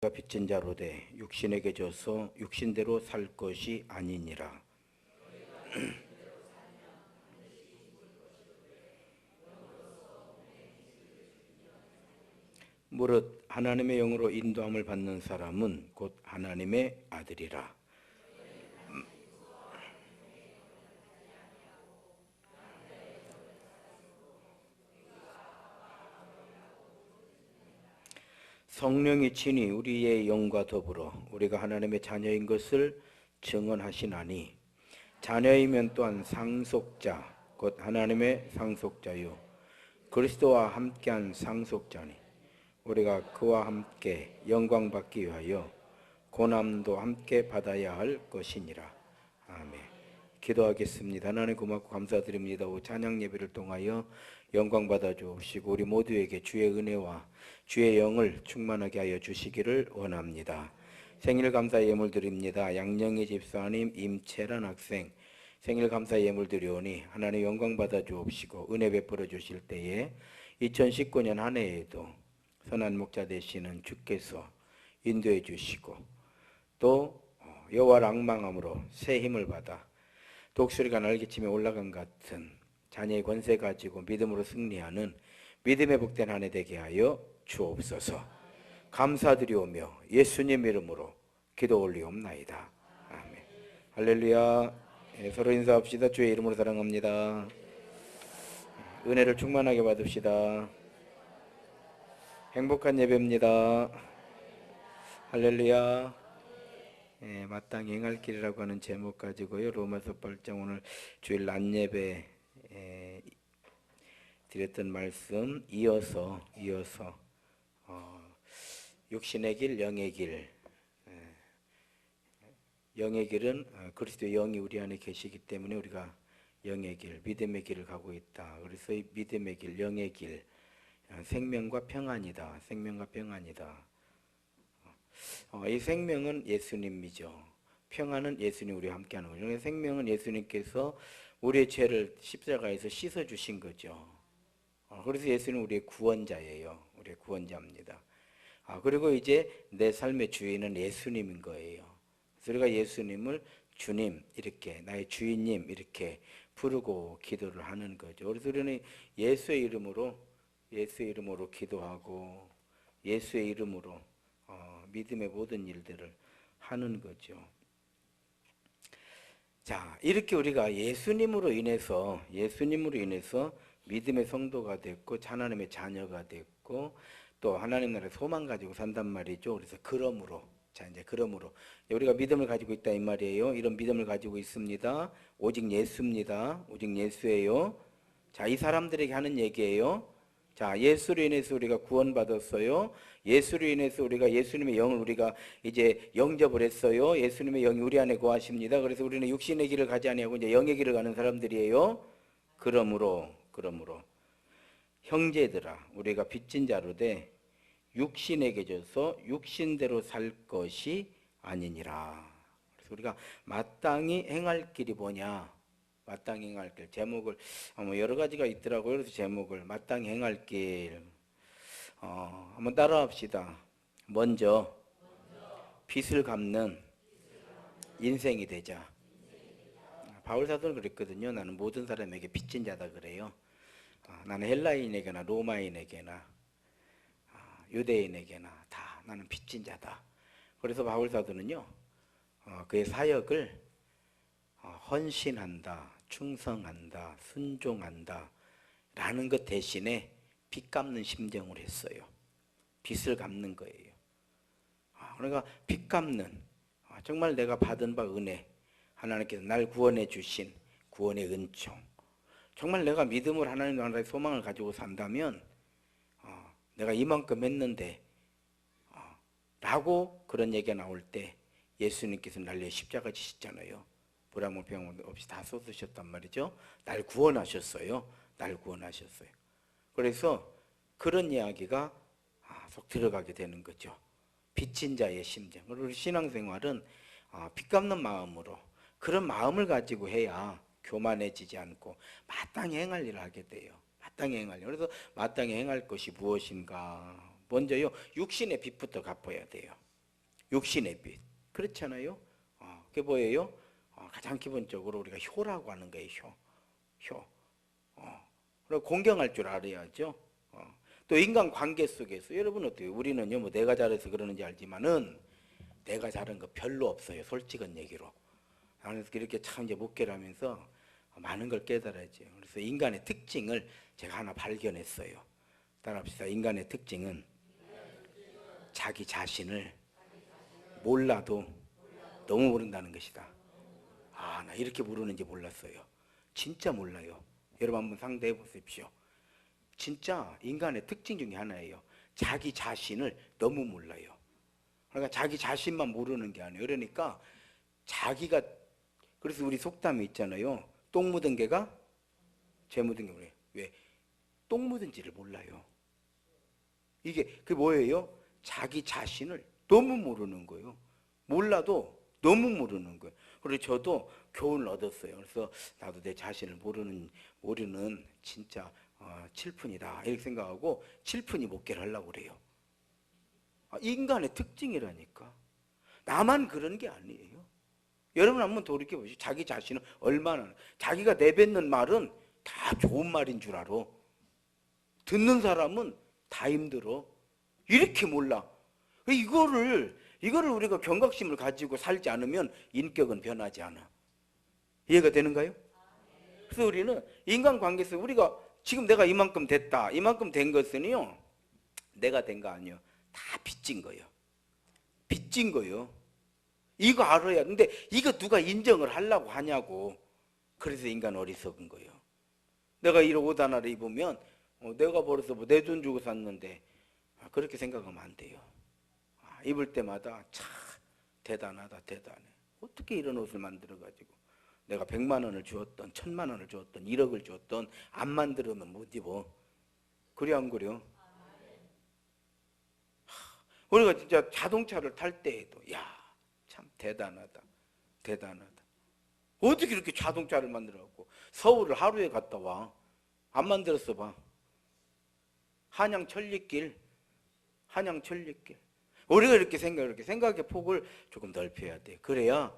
우리가 빚진 자로 돼 육신에게 져서 육신대로 살 것이 아니니라. 무릇 하나님의 영으로 인도함을 받는 사람은 곧 하나님의 아들이라. 성령이 친히 우리의 영과 더불어 우리가 하나님의 자녀인 것을 증언하시나니 자녀이면 또한 상속자 곧 하나님의 상속자요 그리스도와 함께한 상속자니 우리가 그와 함께 영광 받기 위하여 고난도 함께 받아야 할 것이니라. 아멘. 기도하겠습니다. 하나님 고맙고 감사드립니다. 찬양 예배를 통하여 영광 받아 주시고 우리 모두에게 주의 은혜와 주의 영을 충만하게 하여 주시기를 원합니다. 생일 감사 예물 드립니다. 양영희 집사님, 임채란 학생 생일 감사 예물 드리오니 하나님 영광 받아 주옵시고 은혜 베풀어 주실 때에 2019년 한 해에도 선한 목자 되시는 주께서 인도해 주시고 또 여호와를 앙망함으로 새 힘을 받아 독수리가 날개치며 올라간 같은 자녀의 권세 가지고 믿음으로 승리하는 믿음의 복된 한 해 되게 하여 주옵소서. 감사드리오며 예수님 이름으로 기도 올리옵나이다. 아멘. 할렐루야. 서로 인사합시다. 주의 이름으로 사랑합니다. 은혜를 충만하게 받읍시다. 행복한 예배입니다. 할렐루야. 마땅히 행할 길이라고 하는 제목 가지고요. 로마서 8장 오늘 주일 낮 예배 드렸던 말씀 이어서 육신의 길, 영의 길. 영의 길은 그리스도의 영이 우리 안에 계시기 때문에 우리가 영의 길, 믿음의 길을 가고 있다. 그래서 이 믿음의 길, 영의 길, 생명과 평안이다. 생명과 평안이다. 이 생명은 예수님이죠. 평안은 예수님 우리와 함께하는 거죠. 생명은 예수님께서 우리의 죄를 십자가에서 씻어주신 거죠. 그래서 예수는 우리의 구원자예요. 우리의 구원자입니다. 그리고 이제 내 삶의 주인은 예수님인 거예요. 그래서 우리가 예수님을 주님 이렇게 나의 주인님 이렇게 부르고 기도를 하는 거죠. 그래서 우리는 예수의 이름으로 기도하고 예수의 이름으로 믿음의 모든 일들을 하는 거죠. 자, 이렇게 우리가 예수님으로 인해서 믿음의 성도가 됐고 하나님의 자녀가 됐고 또 하나님 나라의 소망 가지고 산단 말이죠. 그래서 그러므로 우리가 믿음을 가지고 있다 이 말이에요. 이런 믿음을 가지고 있습니다. 오직 예수입니다. 오직 예수예요. 자, 이 사람들에게 하는 얘기예요. 자, 예수로 인해서 우리가 구원받았어요. 예수로 인해서 우리가 예수님의 영을 우리가 이제 영접을 했어요. 예수님의 영이 우리 안에 거하십니다. 그래서 우리는 육신의 길을 가지 아니하고 이제 영의 길을 가는 사람들이에요. 그러므로 형제들아 우리가 빚진 자로 돼 육신에게 져서 육신대로 살 것이 아니니라. 그래서 우리가 마땅히 행할 길이 뭐냐? 마땅히 행할 길. 제목을 여러 가지가 있더라고요. 그래서 제목을 마땅히 행할 길 한번 따라합시다. 먼저 빚을 갚는 인생이 되자. 바울 사도는 그랬거든요. 나는 모든 사람에게 빚진 자다 그래요. 나는 헬라인에게나 로마인에게나 유대인에게나 다 나는 빚진 자다. 그래서 바울 사도는요. 그의 사역을 헌신한다, 충성한다, 순종한다 라는 것 대신에 빚 갚는 심정을 했어요. 빚을 갚는 거예요. 그러니까 빚 갚는 정말 내가 받은 바 은혜 하나님께서 날 구원해 주신 구원의 은총 정말 내가 믿음으로 하나님 나라의 소망을 가지고 산다면 내가 이만큼 했는데 라고 그런 얘기가 나올 때 예수님께서 날 위해 십자가 지셨잖아요. 불량물 병 없이 다 쏟으셨단 말이죠. 날 구원하셨어요. 그래서 그런 이야기가 속 들어가게 되는 거죠. 빚진 자의 심정. 우리 신앙생활은 빚 갚는 마음으로 그런 마음을 가지고 해야 교만해지지 않고 마땅히 행할 일을 하게 돼요. 그래서 마땅히 행할 것이 무엇인가? 먼저요, 육신의 빚부터 갚아야 돼요. 육신의 빛. 그렇잖아요. 그게 뭐예요? 가장 기본적으로 우리가 효라고 하는 거예요. 효. 그리고 공경할 줄 알아야죠. 또 인간 관계 속에서 여러분 어때요? 우리는요, 뭐 내가 잘해서 그러는지 알지만은 내가 잘한 거 별로 없어요. 솔직한 얘기로. 그래서 이렇게 참 이제 목회를 하면서 많은 걸 깨달았죠. 그래서 인간의 특징을 제가 하나 발견했어요. 따라합시다. 인간의 특징은 자기 자신을 몰라도 너무 모른다는 것이다. 나 이렇게 모르는지 몰랐어요. 진짜 몰라요. 여러분 한번 상대해 보십시오. 진짜 인간의 특징 중에 하나예요. 자기 자신을 너무 몰라요. 그러니까 자기 자신만 모르는 게 아니에요. 그러니까 자기가, 그래서 우리 속담이 있잖아요. 똥 묻은 개가 재 묻은 게 뭐예요? 왜? 똥 묻은지를 몰라요. 이게 그게 뭐예요? 자기 자신을 너무 모르는 거예요. 몰라도 너무 모르는 거예요. 그래서 저도 교훈을 얻었어요. 그래서 나도 내 자신을 모르는 진짜 칠푼이다 이렇게 생각하고 칠푼이 목회를 하려고 그래요. 인간의 특징이라니까. 나만 그런 게 아니에요. 여러분 한번 돌이켜보시죠. 자기 자신은 얼마나, 자기가 내뱉는 말은 다 좋은 말인 줄 알아. 듣는 사람은 다 힘들어. 이렇게 몰라. 이거를 우리가 경각심을 가지고 살지 않으면 인격은 변하지 않아. 이해가 되는가요? 그래서 우리는 인간관계에서 우리가 지금 내가 이만큼 됐다, 이만큼 된 것은요, 내가 된 거 아니에요. 다 빚진 거예요. 빚진 거예요. 이거 알아야. 근데 이거 누가 인정을 하려고 하냐고. 그래서 인간 어리석은 거예요. 내가 이런 옷 하나를 입으면 내가 벌어서 뭐 내 돈 주고 샀는데 그렇게 생각하면 안 돼요. 입을 때마다 참 대단하다, 대단해. 어떻게 이런 옷을 만들어가지고 내가 100만 원을 주었던 1000만 원을 주었던 1억을 주었던 안 만들어면 못 입어. 그래 안 그래요? 우리가 진짜 자동차를 탈 때에도 참 대단하다, 대단하다. 어떻게 이렇게 자동차를 만들어갖고 서울을 하루에 갔다 와. 안 만들었어 봐. 한양 천리길. 우리가 이렇게 생각의 폭을 조금 넓혀야 돼. 그래야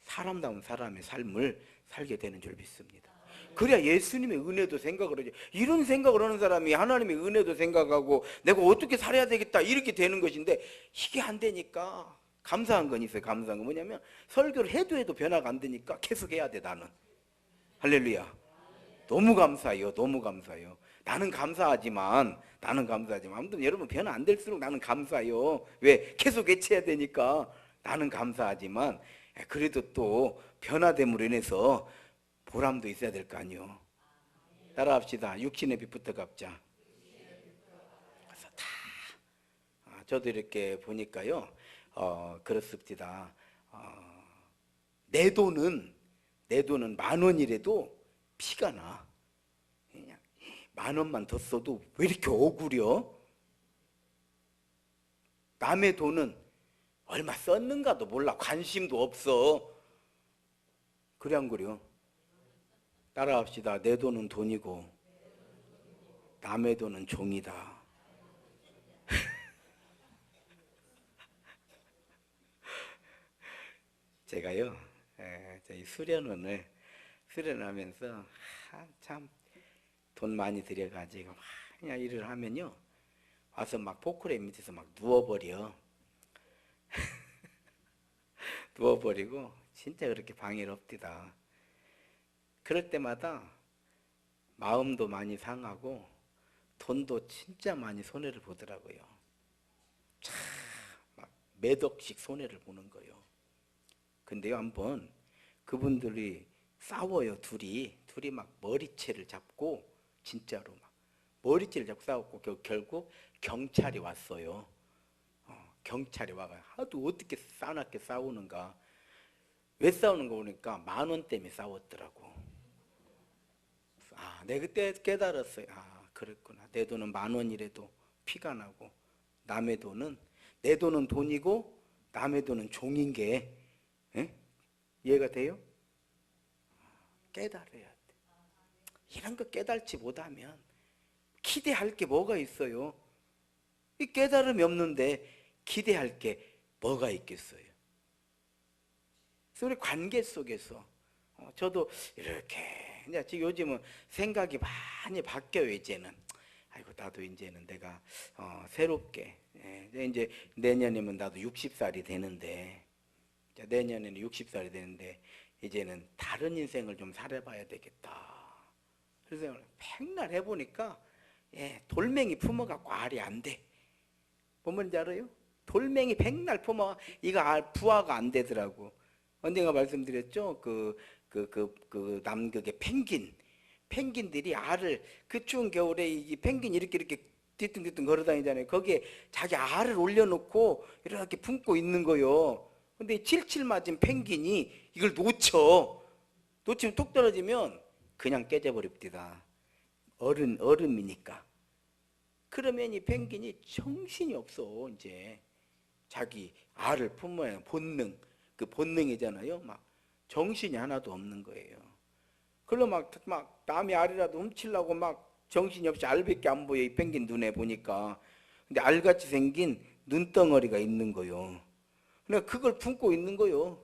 사람다운 사람의 삶을 살게 되는 줄 믿습니다. 그래야 예수님의 은혜도 생각을 하지. 이런 생각을 하는 사람이 하나님의 은혜도 생각하고 내가 어떻게 살아야 되겠다 이렇게 되는 것인데 이게 안 되니까 감사한 건 있어요. 감사한 건 뭐냐면 설교를 해도 변화가 안 되니까 계속 해야 돼. 나는 할렐루야. 너무 감사해요. 나는 감사하지만 아무튼 여러분 변화 안 될수록 나는 감사해요. 왜? 계속 외쳐야 되니까. 나는 감사하지만 그래도 또 변화됨으로 인해서 보람도 있어야 될 거 아니요. 따라합시다. 육신의 빛부터 갚자. 그래서 저도 이렇게 보니까요, 그렇습니다. 내 돈은 10,000원이라도 피가 나. 그냥 10,000원만 더 써도 왜 이렇게 억울려? 남의 돈은 얼마 썼는가도 몰라. 관심도 없어. 그래 안 그래요? 따라합시다. 내 돈은 돈이고 남의 돈은 종이다. 제가요, 저희 수련원을 수련하면서 참 돈 많이 들여가지고 막 그냥 일을 하면요, 와서 막 포크레인 밑에서 막 누워버려. 누워버리고 진짜 그렇게 방해를 없디다. 그럴 때마다 마음도 많이 상하고 돈도 진짜 많이 손해를 보더라고요. 참 막 몇 억씩 손해를 보는 거예요. 근데요, 한번 그분들이 싸워요. 둘이 막 머리채를 잡고, 진짜로 막 머리채를 잡고 싸웠고 결국 경찰이 왔어요. 경찰이 와가 하도 어떻게 싸납게 싸우는가. 왜 싸우는 거 보니까 10,000원 때문에 싸웠더라고. 내가 그때 깨달았어요. 그랬구나. 내 돈은 10,000원이라도 피가 나고 남의 돈은, 내 돈은 돈이고 남의 돈은 종인 게, 이해가 돼요? 깨달아야 돼. 이런 거 깨달지 못하면 기대할 게 뭐가 있어요? 이 깨달음이 없는데 기대할 게 뭐가 있겠어요? 그래서 우리 관계 속에서 저도 이렇게 이제 지금 요즘은 생각이 많이 바뀌어요. 이제는 아이고 나도 이제는 내가 새롭게 이제 내년이면 나도 60살이 되는데 내년에는 60살이 되는데 이제는 다른 인생을 좀 살아봐야 되겠다. 그래서 맨날 해보니까 돌멩이 품어갖고 알이 안 돼. 뭔 말인지 알아요? 돌멩이 백날 품어 이거 부화가 안 되더라고. 언젠가 말씀드렸죠? 그 남극의 펭귄들이 알을 그 추운 겨울에 이 펭귄이 이렇게 뒤뚱뒤뚱 걸어다니잖아요. 거기에 자기 알을 올려놓고 이렇게 품고 있는 거요. 근데 칠칠 맞은 펭귄이 이걸 놓치면 뚝 떨어지면 그냥 깨져버립니다. 얼음이니까. 그러면 이 펭귄이 정신이 없어. 이제 자기 알을 품어야 본능, 그 본능이잖아요. 막 정신이 하나도 없는 거예요. 그걸로 막 남의 알이라도 훔치려고 막 정신이 없이 알밖에 안 보여. 이 펭귄 눈에 보니까. 근데 알같이 생긴 눈덩어리가 있는 거요. 그러니까 그걸 품고 있는 거요.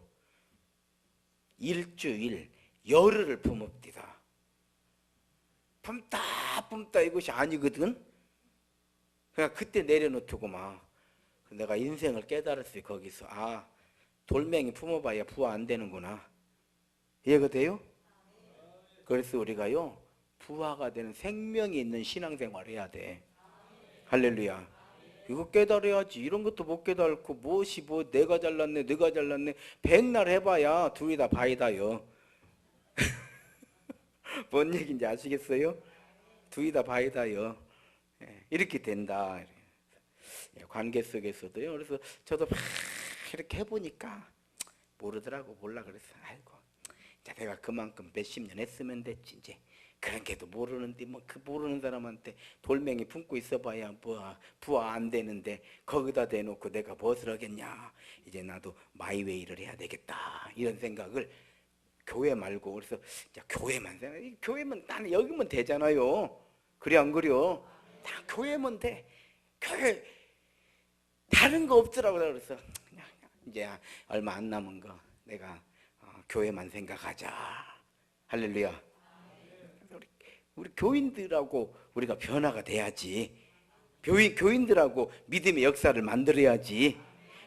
일주일 열흘을 품읍디다. 품다 이것이 아니거든. 그러니까 그때 내려놓고 막 내가 인생을 깨달았어요. 거기서 돌멩이 품어봐야 부화 안 되는구나. 이해가 돼요? 그래서 우리가요 부화가 되는 생명이 있는 신앙생활을 해야 돼. 할렐루야. 이거 깨달아야지. 이런 것도 못 깨달고 무엇이 내가 잘났네 네가 잘났네 백날 해봐야 둘이 다 바이다요. 뭔 얘기인지 아시겠어요? 둘이 다 바이다요. 이렇게 된다. 관계 속에서도요. 그래서 저도 막 이렇게 해보니까 모르더라고. 몰라 그랬어. 아이고 자 내가 그만큼 몇십 년 했으면 됐지. 이제 그런 게도 모르는데 그 모르는 사람한테 돌멩이 품고 있어봐야 부화 안 되는데 거기다 대놓고 내가 무엇을 하겠냐. 이제 나도 마이웨이를 해야 되겠다. 이런 생각을 교회 말고 그래서 교회만 생각해. 교회면 나는 여기면 되잖아요. 그래 안 그래요? 다 교회면 돼. 교회 다른 거 없더라고. 그래서 그냥 이제 얼마 안 남은 거 내가 교회만 생각하자. 할렐루야. 우리 교인들하고 우리가 변화가 돼야지. 교인들하고 믿음의 역사를 만들어야지.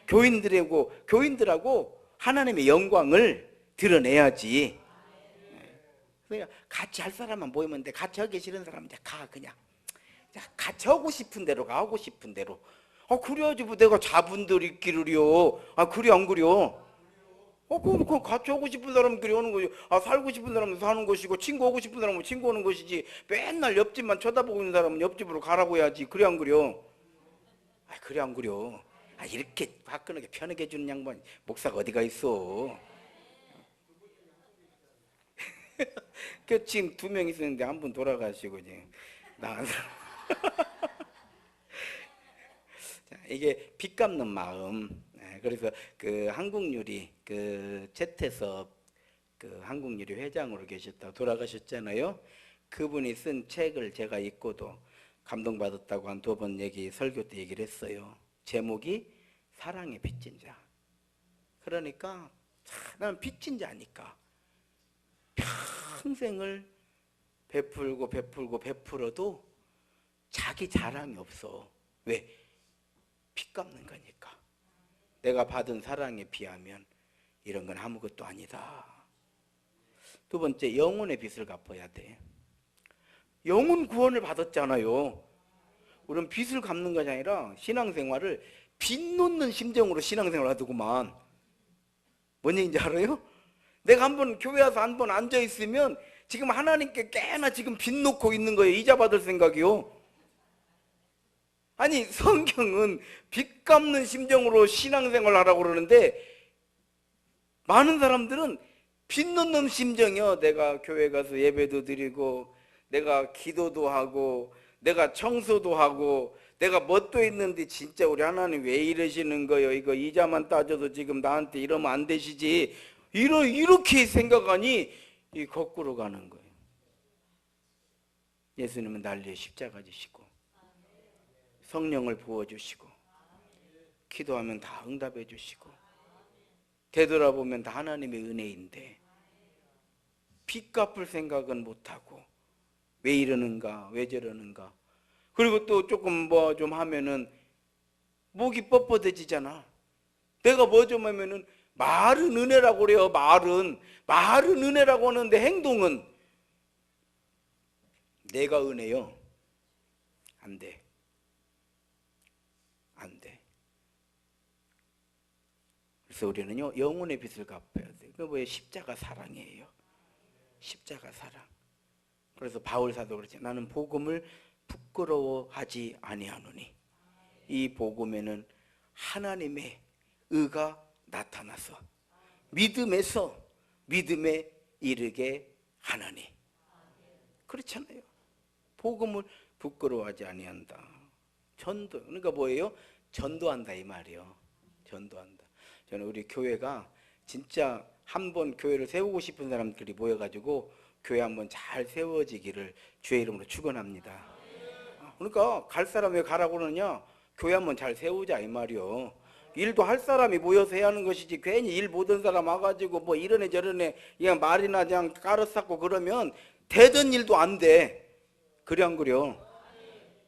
교인들하고 하나님의 영광을 드러내야지. 그러니까 같이 할 사람만 모이면 돼. 같이 하기 싫은 사람은 이제 가 그냥. 같이 하고 싶은 대로 가. 하고 싶은 대로. 그래야지 내가 자분들 있기를요. 그래 안 그래요? 그럼 같이 하고 싶은 사람은 그래 하는 거지. 살고 싶은 사람은 사는 것이고 친구 하고 싶은 사람은 친구 하는 것이지. 맨날 옆집만 쳐다보고 있는 사람은 옆집으로 가라고 해야지. 그래 안 그래요? 그래 안 그래요? 이렇게 화끈하게 편하게 해주는 양반 목사가 어디가 있어? 그 지금 2명 있었는데 한 분 돌아가시고 이제 나간 사람. 이게 빚 갚는 마음. 그래서 그 한국유리 그 채태섭 그 한국유리 회장으로 계셨다 돌아가셨잖아요. 그분이 쓴 책을 제가 읽고도 감동받았다고 한 2번 설교 때 얘기를 했어요. 제목이 사랑의 빚진 자. 그러니까 나는 빚진 자니까 평생을 베풀어도 자기 자랑이 없어. 왜? 빚 갚는 거니까. 내가 받은 사랑에 비하면 이런 건 아무것도 아니다. 2번째, 영혼의 빚을 갚아야 돼. 영혼 구원을 받았잖아요. 우리는 빚을 갚는 것이 아니라 신앙생활을 빚 놓는 심정으로 신앙생활을 하더구만. 뭔 얘기인지 알아요? 내가 한번 교회 와서 한 번 앉아있으면 지금 하나님께 꽤나 지금 빚 놓고 있는 거예요. 이자 받을 생각이요. 아니 성경은 빚 갚는 심정으로 신앙생활을 하라고 그러는데 많은 사람들은 빚 놓는 심정이요. 내가 교회 가서 예배도 드리고 내가 기도도 하고 내가 청소도 하고 내가 뭣도 있는데 진짜 우리 하나님 왜 이러시는 거예요? 이거 이자만 따져도 지금 나한테 이러면 안 되시지. 이렇게 생각하니 이 거꾸로 가는 거예요. 예수님은 난리에 십자가 지시고 성령을 부어주시고 기도하면 다 응답해 주시고 되돌아보면 다 하나님의 은혜인데 빚 갚을 생각은 못하고 왜 이러는가 왜 저러는가. 그리고 또 조금 뭐 좀 하면은 목이 뻣뻣해지잖아. 내가 뭐 좀 하면은 말은 은혜라고 그래요. 말은 은혜라고 하는데 행동은 내가 은혜요. 안 돼. 안 돼. 그래서 우리는요 영혼의 빚을 갚아야 돼. 그 뭐예요? 십자가 사랑이에요. 십자가 사랑. 그래서 바울 사도 그렇지. 나는 복음을 부끄러워하지 아니하노니. 이 복음에는 하나님의 의가 나타나서 믿음에서 믿음에 이르게 하나니. 그렇잖아요. 복음을 부끄러워하지 아니한다. 전도. 그러니까 뭐예요? 전도한다 이 말이에요. 전도한다. 저는 우리 교회가 진짜 한번 교회를 세우고 싶은 사람들이 모여가지고 교회 한번 잘 세워지기를 주의 이름으로 축원합니다. 그러니까 갈 사람 왜 가라고 그러냐? 교회 한번 잘 세우자 이 말이요. 일도 할 사람이 모여서 해야 하는 것이지 괜히 일 못한 사람 와가지고 뭐 이러네 저러네 그냥 말이나 그냥 깔아쌓고 그러면 되던 일도 안 돼. 그래 안 그려?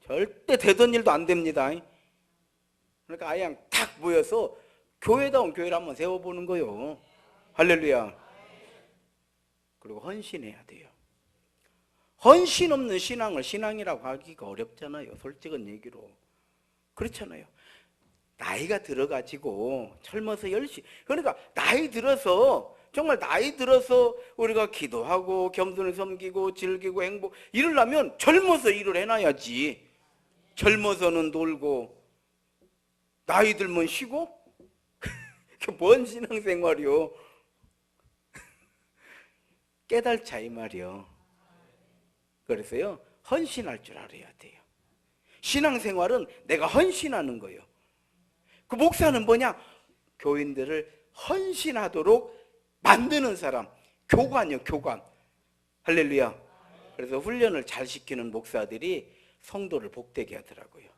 절대 되던 일도 안 됩니다. 그러니까 아예 그냥 탁 모여서 교회다운 교회를 한번 세워보는 거요. 할렐루야. 그리고 헌신해야 돼요. 헌신 없는 신앙을 신앙이라고 하기가 어렵잖아요. 솔직한 얘기로. 그렇잖아요. 나이가 들어가지고 젊어서 열심히, 그러니까 나이 들어서 정말 나이 들어서 우리가 기도하고 겸손을 섬기고 즐기고 행복 이러려면 젊어서 일을 해놔야지. 젊어서는 놀고 나이 들면 쉬고 뭔 신앙생활이요. 깨달자 이 말이요. 그래서요 헌신할 줄 알아야 돼요. 신앙생활은 내가 헌신하는 거예요. 그 목사는 뭐냐? 교인들을 헌신하도록 만드는 사람. 교관이요, 교관. 할렐루야. 그래서 훈련을 잘 시키는 목사들이 성도를 복되게 하더라고요.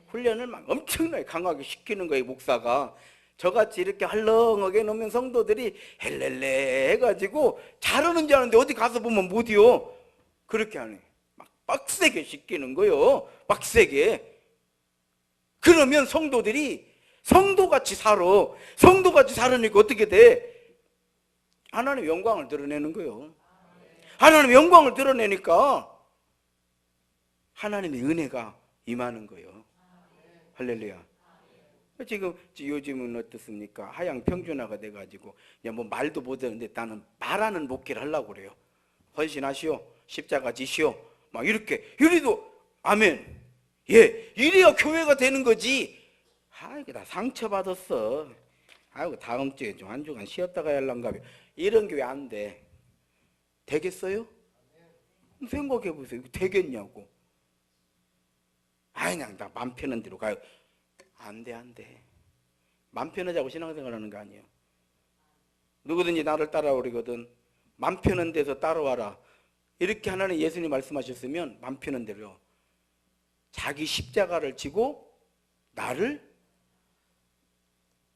훈련을 막 엄청나게 강하게 시키는 거예요, 목사가. 저같이 이렇게 헐렁하게 놓으면 성도들이 헬렐레 해가지고 잘하는 줄 아는데 어디 가서 보면 못이요. 그렇게 하네. 막 빡세게 시키는 거요. 빡세게. 그러면 성도들이 성도같이 살아. 성도같이 살으니까 어떻게 돼? 하나님의 영광을 드러내는 거예요. 하나님의 영광을 드러내니까 하나님의 은혜가 임하는 거예요. 할렐루야. 지금 요즘은 어떻습니까? 하향 평준화가 돼가지고 그냥 뭐 말도 못하는데 나는 말하는 목회를 하려고 그래요. 헌신하시오, 십자가 지시오, 막 이렇게. 이래도 아멘. 예, 이래야 교회가 되는 거지. 아이고 나 상처받았어. 아이고 다음 주에 좀 한 주간 쉬었다가 할란가. 이런 교회 안 돼. 되겠어요? 생각해 보세요. 되겠냐고. 그냥 나 맘 편한 대로 가요. 안 돼, 안 돼. 맘 편하자고 신앙생활 하는 거 아니에요. 누구든지 나를 따라오리거든 맘 편한 데서 따라와라. 이렇게 하나님 예수님 말씀하셨으면 맘 편한 대로 자기 십자가를 지고 나를,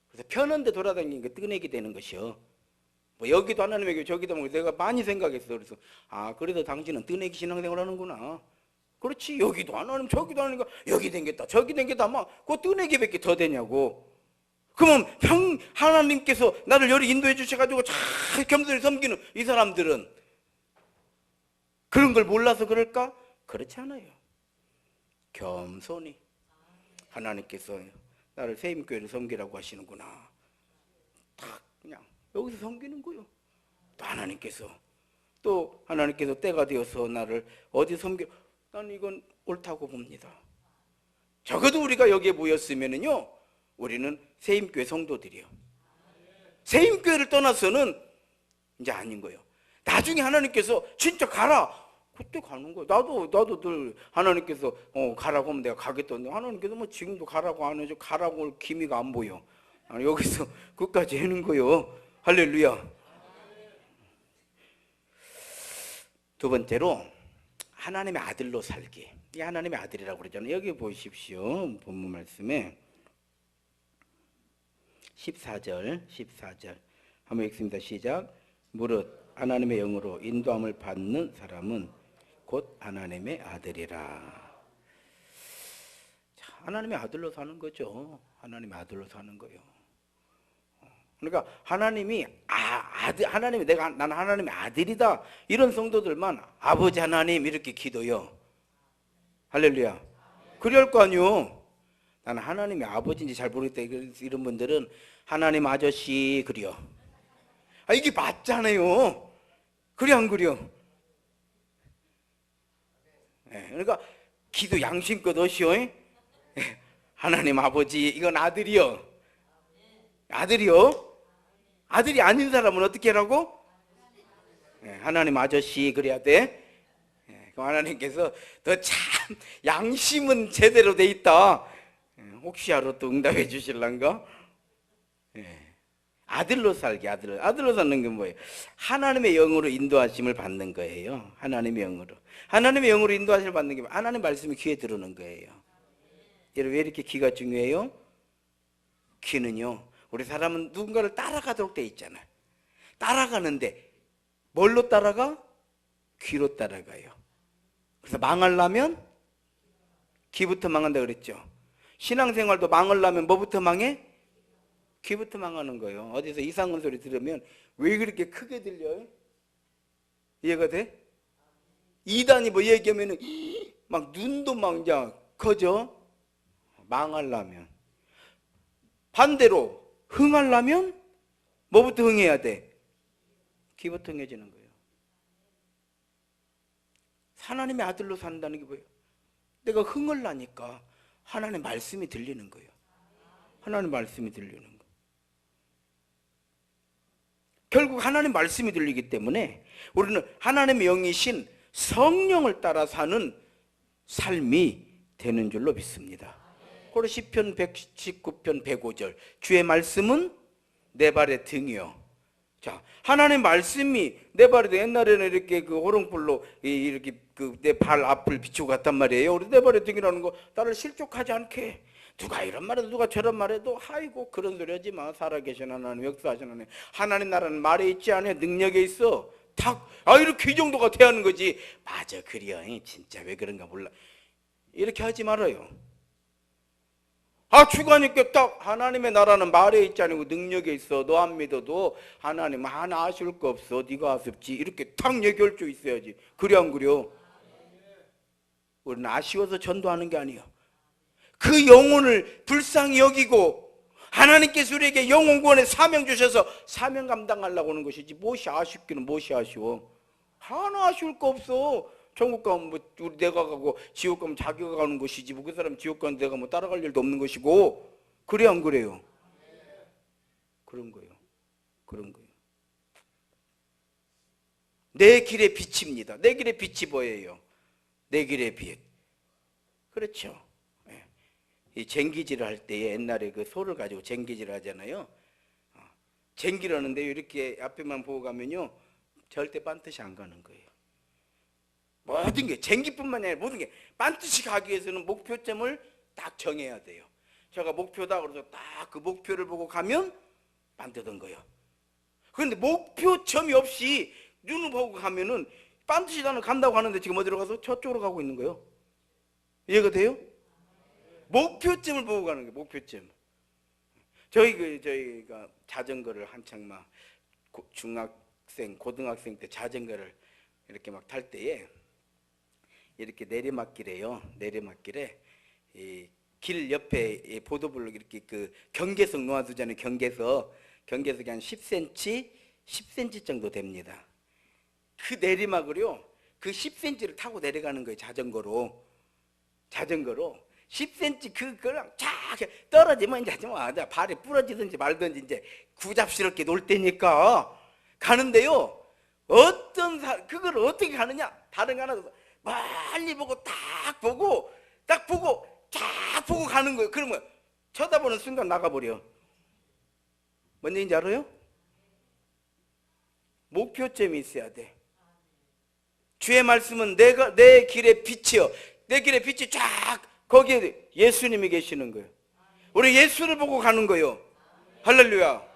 그래서 편한 데 돌아다니는 게 뜨내게 되는 것이요. 뭐 여기도 하나님에게 저기도 뭐 내가 많이 생각했어. 그래서 그래도 당신은 뜨내기 신앙생활 하는구나. 그렇지. 여기도 하나님 저기도 하나님 여기 댕겼다 저기 댕겼다 막 그 뜨내기밖에 더 되냐고. 그러면 하나님께서 나를 여기 인도해 주셔가지고 잘 겸손히 섬기는 이 사람들은 그런 걸 몰라서 그럴까? 그렇지 않아요. 겸손히 하나님께서 나를 세임교회를 섬기라고 하시는구나. 딱 그냥 여기서 섬기는 거요. 또 하나님께서 때가 되어서 나를 어디 섬겨, 나는 이건 옳다고 봅니다. 적어도 우리가 여기에 모였으면은요, 우리는 세임교회 성도들이요. 세임교회를 떠나서는 이제 아닌 거예요. 나중에 하나님께서 진짜 가라. 그때 가는 거예요. 나도 늘 하나님께서 가라고 하면 내가 가겠던데 하나님께서 뭐 지금도 가라고 안 해줘. 가라고 할 기미가 안 보여. 여기서 끝까지 하는 거예요. 할렐루야. 두 번째로 하나님의 아들로 살기. 이 하나님의 아들이라고 그러잖아요. 여기 보십시오. 본문 말씀에 14절 한번 읽습니다. 시작. 무릇 하나님의 영으로 인도함을 받는 사람은 곧 하나님의 아들이라. 자, 하나님의 아들로 사는 거죠. 하나님의 아들로 사는 거예요. 그러니까 하나님이 하나님이 나는 하나님의 아들이다 이런 성도들만 아버지 하나님 이렇게 기도요. 할렐루야. 그래야 할 거 아니요. 나는 하나님의 아버지인지 잘 모르겠다 이런 분들은 하나님 아저씨 그려. 이게 맞잖아요. 그래 안 그려? 그러니까 기도 양심껏 하시오. 하나님 아버지 이건 아들이요. 아들이요? 아들이 아닌 사람은 어떻게 하라고? 하나님 아저씨 그래야 돼. 하나님께서 너 참 양심은 제대로 돼 있다. 혹시 알아 또 응답해 주실란가? 아들로 살기, 아들로 사는 게 뭐예요? 하나님의 영으로 인도하심을 받는 거예요. 하나님의 영으로 인도하심을 받는 게 하나님 말씀이 귀에 들어오는 거예요. 여러분 왜 이렇게 귀가 중요해요? 귀는요, 우리 사람은 누군가를 따라가도록 돼 있잖아요. 따라가는데 뭘로 따라가? 귀로 따라가요. 그래서 망하려면 귀부터 망한다 그랬죠. 신앙생활도 망하려면 뭐부터 망해? 귀부터 망하는 거예요. 어디서 이상한 소리 들으면 왜 그렇게 크게 들려요? 이해가 돼? 이단이 뭐 얘기하면 막 눈도 막 이제 커져. 망하려면. 반대로 흥하려면 뭐부터 흥해야 돼? 귀부터 흥해지는 거예요. 하나님의 아들로 산다는 게 뭐예요? 내가 흥을 나니까 하나님의 말씀이 들리는 거예요. 하나님의 말씀이 들리는 거예요. 결국 하나님의 말씀이 들리기 때문에 우리는 하나님의 영이신 성령을 따라 사는 삶이 되는 줄로 믿습니다. 그리고 시편 119편 105절 주의 말씀은 내 발의 등이요. 자, 하나님의 말씀이 내 발에 옛날에는 이렇게 그 호롱불로 이렇게 그 내 발 앞을 비추고 갔단 말이에요. 우리 내 발의 등이라는 거 나를 실족하지 않게. 누가 이런 말해도 누가 저런 말해도 아이고 그런 소리 하지 마. 살아계신 하나님, 역사하신 하나님, 하나님 나라는 말에 있지 않아요. 능력에 있어. 딱 이렇게 이 정도가 돼야 하는 거지. 맞아 그래요. 진짜 왜 그런가 몰라. 이렇게 하지 말아요. 주관있게 딱 하나님의 나라는 말에 있지 않고 능력에 있어. 너 안 믿어도 하나님 하나 아쉬울 거 없어. 네가 아쉽지. 이렇게 딱 얘기할 줄 있어야지. 그래 안 그래요? 우리는 아쉬워서 전도하는 게 아니에요. 그 영혼을 불쌍히 여기고 하나님께서 우리에게 영혼 구원의 사명 주셔서 사명 감당하려고 하는 것이지 무엇이 아쉽기는 무엇이 아쉬워. 하나 아쉬울 거 없어. 천국 가면 뭐 우리 내가 가고 지옥 가면 자기가 가는 것이지 뭐 그 사람 지옥 가는 내가 뭐 따라갈 일도 없는 것이고. 그래 안 그래요? 그런 거예요. 내 길의 빛입니다. 내 길의 빛이 뭐예요? 내 길의 빛. 그렇죠. 이 쟁기질을 할 때에 옛날에 그 소를 가지고 쟁기질을 하잖아요. 쟁기를 하는데 이렇게 앞에만 보고 가면요 절대 빤듯이 안 가는 거예요. 모든 게 쟁기뿐만 아니라 모든 게 빤듯이 가기 위해서는 목표점을 딱 정해야 돼요. 제가 목표다 그래서 딱 그 목표를 보고 가면 빤듯한 거예요. 그런데 목표점이 없이 눈을 보고 가면은 빤듯이 나는 간다고 하는데 지금 어디로 가서 저쪽으로 가고 있는 거예요. 이해가 돼요? 목표점을 보고 가는 거예요. 목표점. 저희가 자전거를 한창 막 중학생, 고등학생 때 자전거를 이렇게 막 탈 때에 이렇게 내리막길에요. 내리막길에 이 길 옆에 보도블록 이렇게 그 경계석 놓아두잖아요. 경계석이 한 10cm 정도 됩니다. 그 내리막을요, 그 10cm를 타고 내려가는 거예요. 자전거로 10cm 그거랑 쫙 떨어지면 이제 뭐 발이 부러지든지 말든지 이제 구잡스럽게 놀 때니까 가는데요. 그걸 어떻게 가느냐? 다른 거 하나 멀리 보고 딱 보고 가는 거예요. 그러면 쳐다보는 순간 나가버려. 뭔 얘기인지 알아요? 목표점이 있어야 돼. 주의 말씀은 내 길의 빛이요. 내 길의 빛이 쫙 거기에 예수님이 계시는 거예요. 우리 예수를 보고 가는 거예요. 할렐루야.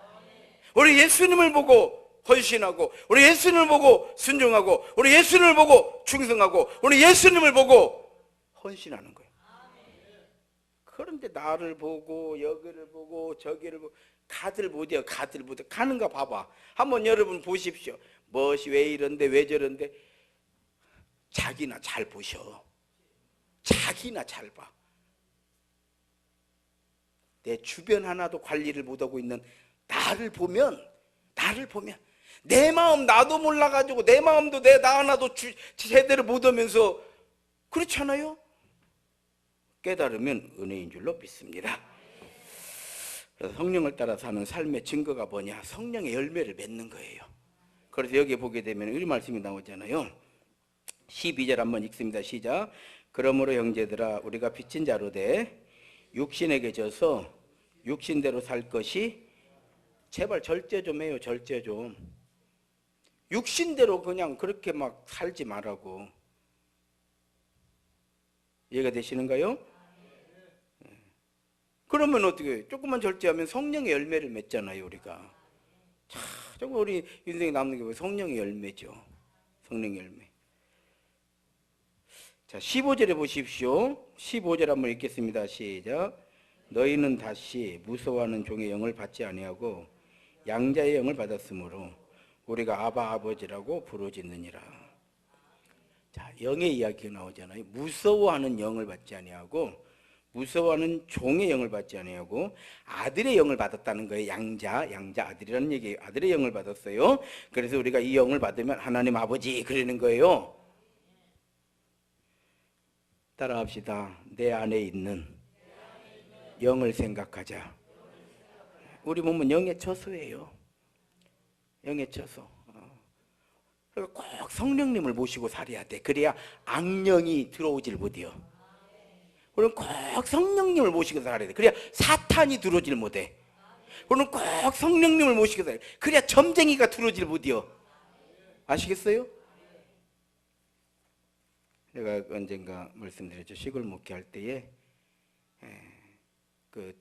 우리 예수님을 보고 헌신하고, 우리 예수님을 보고 순종하고, 우리 예수님을 보고 충성하고, 우리 예수님을 보고 헌신하는 거예요. 그런데 나를 보고 여기를 보고 저기를 보고 가들 못해요. 가들 못해. 가는 거 봐봐. 한번 여러분 보십시오. 무엇이 왜 이런데 왜 저런데. 자기나 잘 보셔. 자기나 잘 봐. 내 주변 하나도 관리를 못하고 있는 나를 보면 내 마음 나도 몰라가지고 내 마음도 나 하나도 제대로 못하면서 그렇잖아요. 깨달으면 은혜인 줄로 믿습니다. 그래서 성령을 따라 사는 삶의 증거가 뭐냐? 성령의 열매를 맺는 거예요. 그래서 여기 보게 되면 우리 말씀이 나오잖아요. 12절 한번 읽습니다. 시작. 그러므로 형제들아 우리가 빚진 자로 돼 육신에게 져서 육신대로 살 것이, 제발 절제 좀 해요. 절제 좀. 육신대로 그냥 그렇게 막 살지 말라고. 이해가 되시는가요? 그러면 어떻게 해요? 조금만 절제하면 성령의 열매를 맺잖아요. 우리가 정말 우리 인생에 남는 게 뭐예요? 성령의 열매죠. 성령의 열매. 자, 15절에 보십시오. 15절 한번 읽겠습니다. 시작. 너희는 다시 무서워하는 종의 영을 받지 아니하고 양자의 영을 받았으므로 우리가 아바 아버지라고 부르짖느니라. 자, 영의 이야기가 나오잖아요. 무서워하는 영을 받지 아니하고, 무서워하는 종의 영을 받지 아니하고 아들의 영을 받았다는 거예요. 양자 아들이라는 얘기예요. 아들의 영을 받았어요. 그래서 우리가 이 영을 받으면 하나님 아버지 그러는 거예요. 따라합시다. 내 안에 있는 영을 생각하자. 우리 몸은 영의 처소예요. 영의 처소. 꼭 성령님을 모시고 살아야 돼. 그래야 악령이 들어오질 못해요. 그럼 꼭 성령님을 모시고 살아야 돼. 그래야 사탄이 들어오질 못해. 그럼 꼭 성령님을 모시고 살아야 돼. 그래야 점쟁이가 들어오질 못해요. 아시겠어요? 제가 언젠가 말씀드렸죠. 시골 목회할 때에 그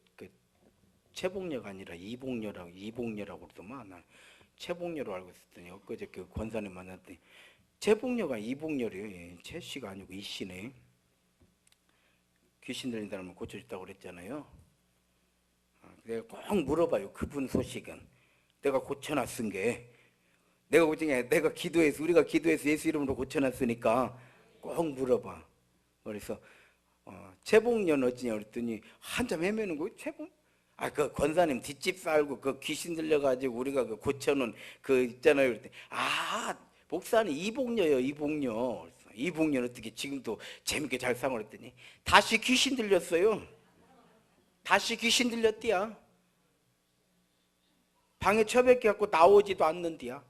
최복녀가 아니라 이복녀라고 그러더만. 난 최복녀로 알고 있었더니 엊그제 그 권사님 만났더니 최복녀가 이복녀래요. 최 씨가 아니고 이 씨네. 귀신 들린 사람을 고쳐줬다고 그랬잖아요. 내가 꼭 물어봐요. 그분 소식은. 내가 고쳐놨은 게, 내가 기도해서, 우리가 기도해서 예수 이름으로 고쳐놨으니까 꼭 물어봐. 그래서 최복녀는 어찌냐 그랬더니 한참 헤매는 거예요. 그 권사님 뒷집 살고 그 귀신 들려가지고 우리가 그 고쳐놓은 그 있잖아요. 그랬더니 목사님 이복녀요. 이복녀는 어떻게 지금도 재밌게 잘 살고 그랬더니 다시 귀신 들렸어요. 다시 귀신 들렸디야. 방에 처박혀 갖고 나오지도 않는디야.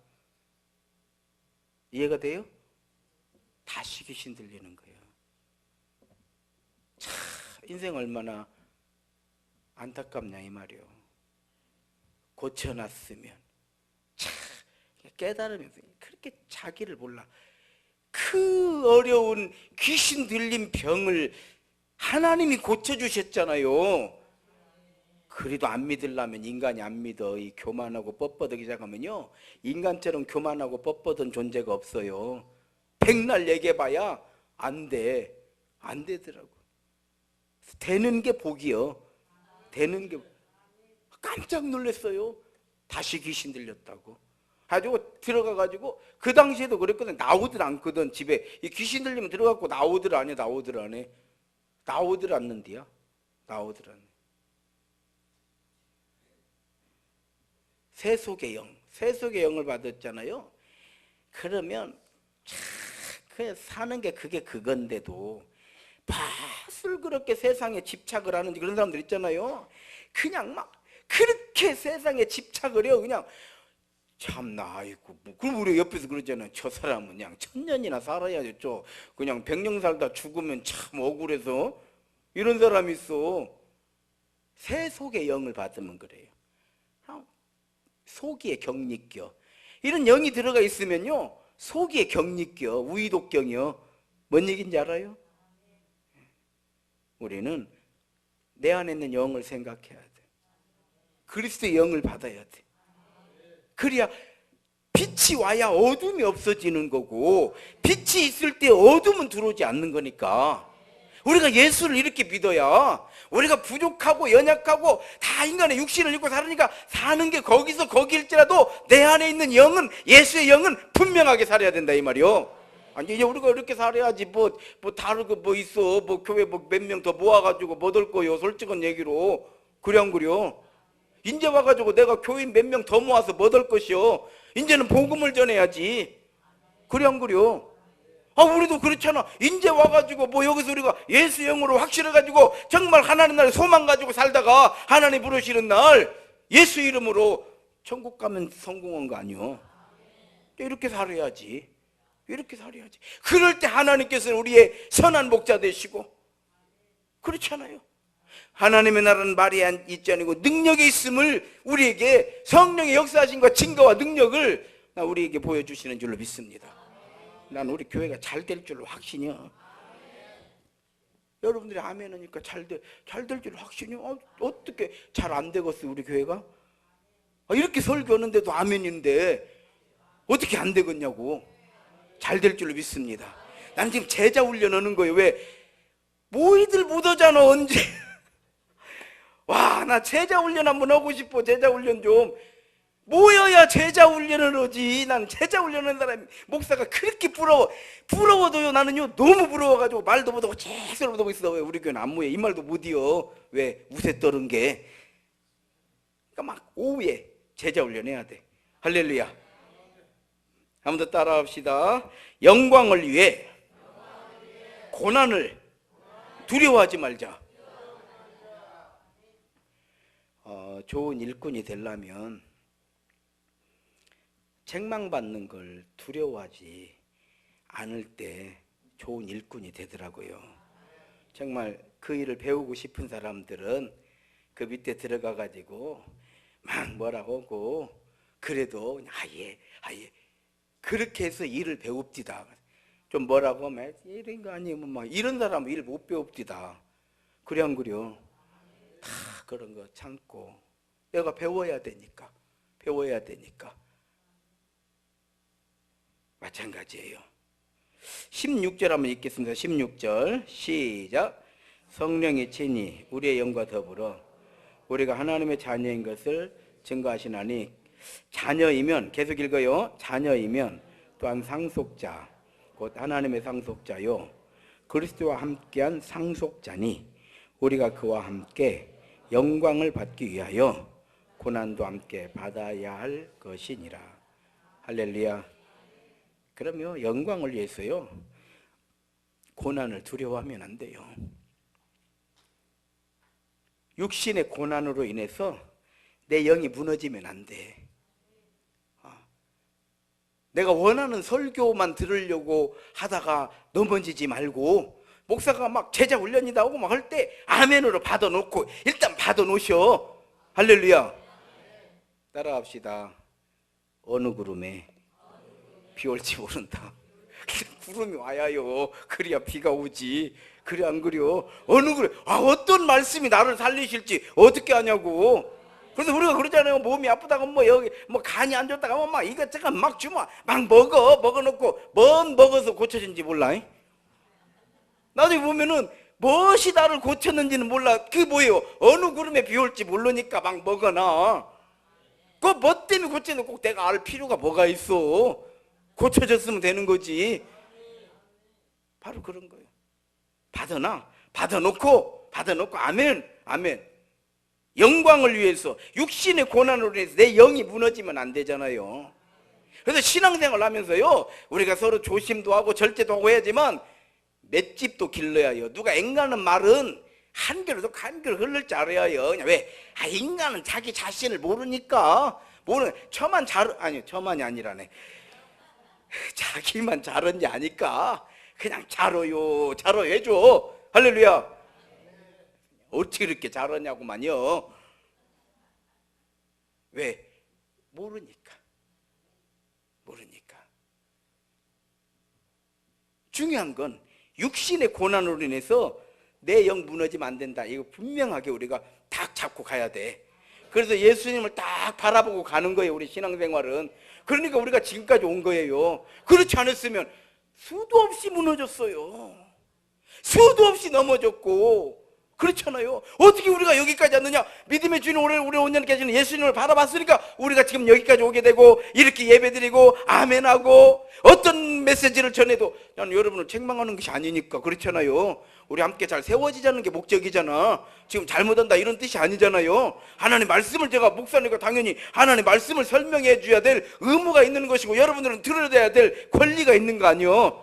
이해가 돼요? 다시 귀신 들리는 거예요. 참 인생 얼마나 안타깝냐 이 말이요. 고쳐놨으면 참 깨달으면서 그렇게 자기를 몰라. 그 어려운 귀신 들린 병을 하나님이 고쳐주셨잖아요. 그래도 안 믿으려면 인간이 안 믿어. 이 교만하고 뻣뻣하기 시작하면요, 인간처럼 교만하고 뻣뻣한 존재가 없어요. 백날 얘기해봐야 안 되더라고. 되는 게 복이요. 되는 게. 깜짝 놀랐어요. 다시 귀신 들렸다고. 가지고 들어가가지고 그 당시에도 그랬거든. 나오들 않거든. 집에 이 귀신 들리면 들어가고 나오들 안 해. 나오들 않는디야. 나오들 안 해. 세속의 영을 받았잖아요. 그러면 그냥 사는 게 그게 그건데도 밭을 그렇게 세상에 집착을 하는지 그런 사람들 있잖아요. 그냥 막 그렇게 세상에 집착을 해요. 그냥 참나, 아이고, 그럼 우리 옆에서 그러잖아요. 저 사람은 그냥 1000년이나 살아야죠. 그냥 100년 살다 죽으면 참 억울해서. 이런 사람이 있어. 세속의 영을 받으면 그래요. 속이에 격리 껴. 이런 영이 들어가 있으면요, 속이에 격리 껴. 우의독경이요. 뭔 얘기인지 알아요? 우리는 내 안에 있는 영을 생각해야 돼. 그리스도의 영을 받아야 돼. 그래야 빛이 와야 어둠이 없어지는 거고, 빛이 있을 때 어둠은 들어오지 않는 거니까. 우리가 예수를 이렇게 믿어야, 우리가 부족하고 연약하고 다 인간의 육신을 입고 살으니까 사는 게 거기서 거기일지라도 내 안에 있는 영은, 예수의 영은 분명하게 살아야 된다 이 말이요. 아니 이제 우리가 이렇게 살아야지 뭐 다르고 뭐 있어. 뭐 교회 뭐 몇 명 더 모아가지고 못 올 거요. 솔직한 얘기로. 그래 안 그래요? 이제 와가지고 내가 교인 몇 명 더 모아서 못 올 것이요. 이제는 복음을 전해야지. 그래 안 그래요? 우리도 그렇잖아. 이제 와가지고 뭐 여기서 우리가 예수 영으로 확실해가지고 정말 하나님 나라에 소망 가지고 살다가 하나님 부르시는 날 예수 이름으로 천국 가면 성공한 거 아니요. 이렇게 살아야지. 이렇게 살아야지. 그럴 때 하나님께서는 우리의 선한 목자 되시고, 그렇잖아요. 하나님의 나라는 말이 있지 아니고 능력이 있음을 우리에게 성령의 역사하심과 증거와 능력을 우리에게 보여주시는 줄로 믿습니다. 난 우리 교회가 잘 될 줄로 확신이야. 여러분들이 아멘 하니까 잘 될 줄로 확신이야. 어떻게 잘 안 되겠어 우리 교회가? 이렇게 설교하는데도 아멘인데 어떻게 안 되겠냐고. 잘 될 줄로 믿습니다. 나는 지금 제자 훈련하는 거예요. 왜? 모이들 못 오잖아 언제. 와, 나 제자 훈련 한번 하고 싶어. 제자 훈련 좀. 모여야 제자 훈련을 하지. 난 제자 훈련하는 사람이, 목사가 그렇게 부러워도요. 나는요 너무 부러워가지고 말도 못하고 계속 못하고 있어. 왜 우리 교회는 안 모여? 이 말도 못이여. 왜? 우세 떠는 게. 그러니까 막 오후에 제자 훈련해야 돼. 할렐루야. 한번 더 따라합시다. 영광을 위해 고난을 두려워하지 말자. 좋은 일꾼이 되려면 책망받는 걸 두려워하지 않을 때 좋은 일꾼이 되더라고요. 정말 그 일을 배우고 싶은 사람들은 그 밑에 들어가 가지고 막 뭐라고 하고, 그래도 아예 그렇게 해서 일을 배웁디다. 좀 뭐라고 하면 이런 거 아니면 막 이런 사람은 일 못 배웁디다. 그래 안 그래요? 다 그런 거 참고 내가 배워야 되니까 마찬가지예요. 16절 한번 읽겠습니다. 16절 시작. 성령의 친히 우리의 영과 더불어 우리가 하나님의 자녀인 것을 증거하시나니, 자녀이면, 계속 읽어요. 자녀이면 또한 상속자 곧 하나님의 상속자요 그리스도와 함께한 상속자니, 우리가 그와 함께 영광을 받기 위하여 고난도 함께 받아야 할 것이니라. 할렐루야. 그러면 영광을 위해서요 고난을 두려워하면 안 돼요. 육신의 고난으로 인해서 내 영이 무너지면 안 돼. 내가 원하는 설교만 들으려고 하다가 넘어지지 말고, 목사가 막 제자 훈련이다 하고 막 할 때 아멘으로 받아놓고 일단 받아놓으셔. 할렐루야. 따라합시다. 어느 구름에 비 올지 모른다. 구름이 와야요. 그래야 비가 오지. 그래 안 그래요? 어느 구름, 어떤 말씀이 나를 살리실지 어떻게 아냐고. 그래서 우리가 그러잖아요. 몸이 아프다가 뭐 여기 뭐 간이 안 좋다가 막 이것저것 막 주면 막 먹어놓고 뭔 먹어서 고쳐진지 몰라. 나중에 보면은 무엇이 나를 고쳤는지는 몰라. 그게 뭐예요? 어느 구름에 비 올지 모르니까 막 먹어놔. 그 뭐 때문에 고쳤는지 꼭 내가 알 필요가 뭐가 있어. 고쳐졌으면 되는 거지. 바로 그런 거예요. 받아놓고 아멘. 영광을 위해서, 육신의 고난으로 인해서 내 영이 무너지면 안 되잖아요. 그래서 신앙생활 하면서요 우리가 서로 조심도 하고 절제도 하고 해야지만 맷집도 길러야 해요. 누가 앵가는 말은 한 개로도 흘릴 줄 알아야 해요. 그냥 왜? 인간은 자기 자신을 모르니까. 저만이 아니라네. 자기만 잘한지 아니까 그냥 잘해요 해줘. 할렐루야. 어떻게 이렇게 잘하냐고만요. 왜? 모르니까. 중요한 건 육신의 고난으로 인해서 내 영 무너지면 안 된다. 이거 분명하게 우리가 딱 잡고 가야 돼. 그래서 예수님을 딱 바라보고 가는 거예요, 우리 신앙생활은. 그러니까 우리가 지금까지 온 거예요. 그렇지 않았으면 수도 없이 무너졌어요. 수도 없이 넘어졌고. 그렇잖아요. 어떻게 우리가 여기까지 왔느냐? 믿음의 주인 우리 온전히 계시는 예수님을 바라봤으니까 우리가 지금 여기까지 오게 되고, 이렇게 예배드리고 아멘하고 어떤 메시지를 전해도 나는 여러분을 책망하는 것이 아니니까. 그렇잖아요. 우리 함께 잘 세워지자는 게 목적이잖아. 지금 잘못한다 이런 뜻이 아니잖아요. 하나님 말씀을, 제가 목사니까 당연히 하나님 말씀을 설명해 줘야 될 의무가 있는 것이고, 여러분들은 들어야 될 권리가 있는 거 아니에요.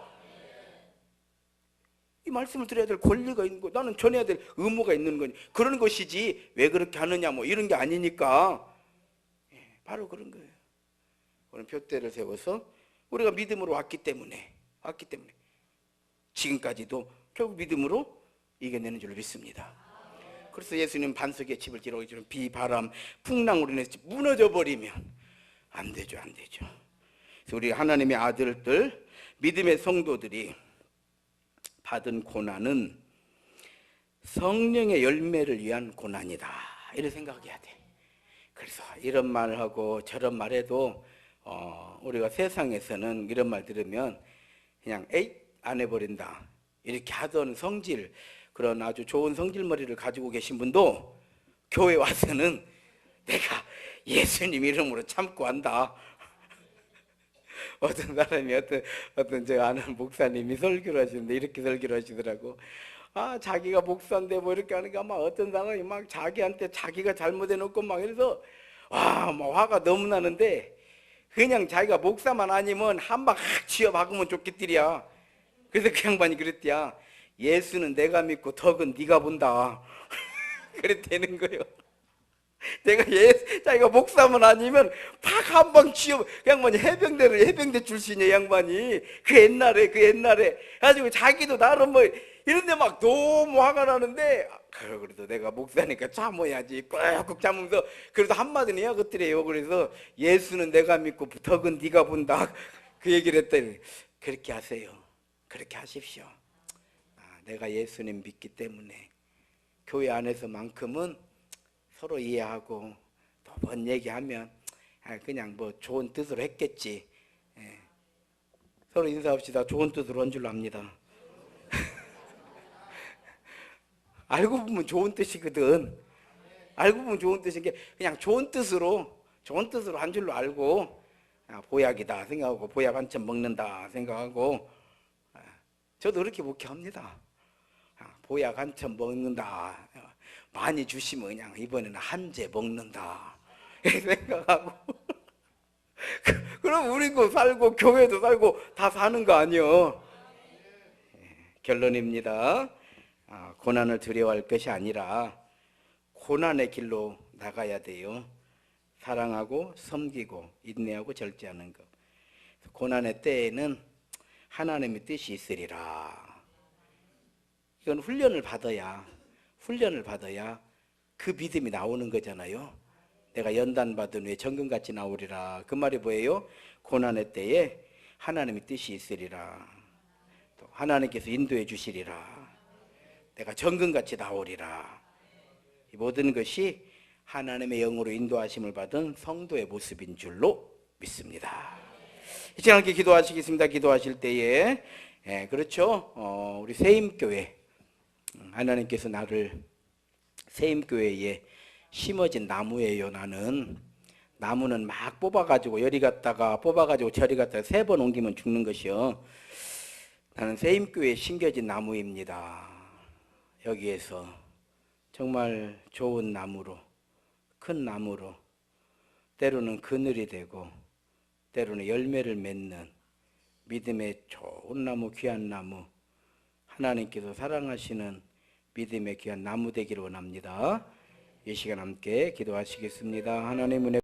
이 말씀을 드려야 될 권리가 있는 거, 나는 전해야 될 의무가 있는 거니, 그런 것이지 왜 그렇게 하느냐 뭐 이런 게 아니니까. 바로 그런 거예요. 오늘 푯대를 세워서 우리가 믿음으로 왔기 때문에 지금까지도 결국 믿음으로 이겨내는 줄 믿습니다. 그래서 예수님 반석에 집을 지르고 주는 비, 바람, 풍랑으로 인해서 무너져 버리면 안 되죠. 그래서 우리 하나님의 아들들, 믿음의 성도들이 받은 고난은 성령의 열매를 위한 고난이다, 이렇게 생각해야 돼. 그래서 이런 말을 하고 저런 말해도 우리가 세상에서는 이런 말 들으면 그냥 에잇 안 해버린다 이렇게 하던 성질, 그런 아주 좋은 성질머리를 가지고 계신 분도 교회 와서는 내가 예수님 이름으로 참고 한다. 어떤 사람이 어떤 제가 아는 목사님이 설교를 하시는데 이렇게 설교를 하시더라고. 자기가 목사인데 뭐 이렇게 하니까 막 어떤 사람이 막 자기한테 자기가 잘못해놓고 막 이래서 막 화가 너무 나는데, 그냥 자기가 목사만 아니면 한 방 확 쥐어 박으면 좋겠더랴. 그래서 그 양반이 그랬대야. 예수는 내가 믿고 덕은 네가 본다. 그랬다는 거예요. 자기가 목사만 아니면 팍 한 방 쥐어, 그 양반이 해병대 출신이야, 양반이. 그 옛날에 가지고 자기도 나름 뭐 이런데 막 너무 화가 나는데, 그래도 내가 목사니까 참아야지 꾹꾹 참으면서 그래도 한마디는 해야겠더래요. 그래서 예수는 내가 믿고 덕은 네가 본다, 그 얘기를 했더니, 그렇게 하세요. 그렇게 하십시오. 내가 예수님 믿기 때문에 교회 안에서만큼은 서로 이해하고 또 뭔 얘기하면 그냥 뭐 좋은 뜻으로 했겠지. 서로 인사합시다. 좋은 뜻으로 한 줄로 합니다. 알고 보면 좋은 뜻이거든. 알고 보면 좋은 뜻인 게 그냥 좋은 뜻으로 한 줄로 알고, 보약이다 생각하고 보약 한 점 먹는다 생각하고, 저도 그렇게 목회합니다. 보약 한 점 먹는다, 많이 주시면 그냥 이번에는 한 재 먹는다 생각하고 그럼 우리도 살고 교회도 살고 다 사는 거 아니요. 결론입니다. 고난을 두려워할 것이 아니라 고난의 길로 나가야 돼요. 사랑하고 섬기고 인내하고 절제하는 것. 고난의 때에는 하나님의 뜻이 있으리라. 이건 훈련을 받아야 그 믿음이 나오는 거잖아요. 내가 연단받은 후에 정금같이 나오리라. 그 말이 뭐예요? 고난의 때에 하나님의 뜻이 있으리라. 또 하나님께서 인도해 주시리라. 내가 정금같이 나오리라. 이 모든 것이 하나님의 영으로 인도하심을 받은 성도의 모습인 줄로 믿습니다. 이제 함께 기도하시겠습니다. 기도하실 때에 그렇죠. 우리 세임교회, 하나님께서 나를 세임교회에 심어진 나무예요. 나무는 막 뽑아가지고 여리 갔다가 뽑아가지고 저리 갔다가 3번 옮기면 죽는 것이요. 나는 세임교회에 심겨진 나무입니다. 여기에서 정말 좋은 나무로, 큰 나무로, 때로는 그늘이 되고 때로는 열매를 맺는 믿음의 좋은 나무, 귀한 나무, 하나님께서 사랑하시는 믿음의 귀한 나무 되기를 원합니다. 이 시간 함께 기도하시겠습니다. 하나님 은혜